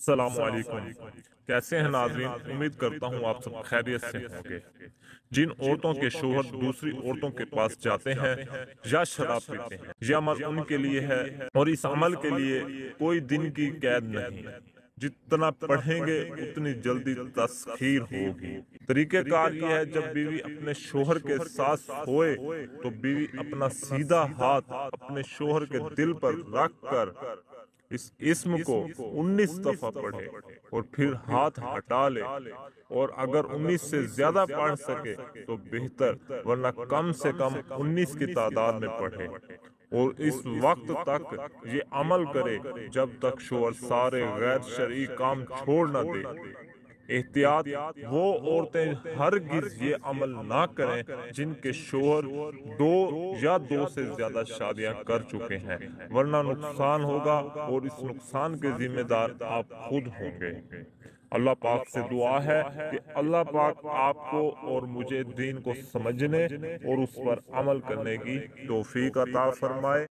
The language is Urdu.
السلام علیکم۔ کیسے ہیں ناظرین؟ امید کرتا ہوں آپ سب خیریت سے ہوں گے۔ جن عورتوں کے شوہر دوسری عورتوں کے پاس جاتے ہیں یا شراب پیتے ہیں، یہ عمل ان کے لیے ہے اور اس عمل کے لیے کوئی دن کی قید نہیں۔ جتنا پڑھیں گے اتنی جلدی تسخیر ہوگی۔ طریقہ کار یہ ہے، جب بیوی اپنے شوہر کے ساتھ سوئے تو بیوی اپنا سیدھا ہاتھ اپنے شوہر کے دل پر رکھ کر اس اسم کو 19 دفعہ پڑھے اور پھر ہاتھ ہٹا لے، اور اگر 19 سے زیادہ پڑھ سکے تو بہتر، ورنہ کم سے کم 19 کی تعداد میں پڑھے، اور اس وقت تک یہ عمل کرے جب تک شوہر سارے غیر شرعی کام چھوڑ نہ دے۔ احتیاط، وہ عورتیں ہرگز یہ عمل نہ کریں جن کے شوہر دو سے زیادہ شادیاں کر چکے ہیں، ورنہ نقصان ہوگا اور اس نقصان کے ذمہ دار آپ خود ہوں گے۔ اللہ پاک سے دعا ہے کہ اللہ پاک آپ کو اور مجھے دین کو سمجھنے اور اس پر عمل کرنے کی توفیق عطا فرمائے۔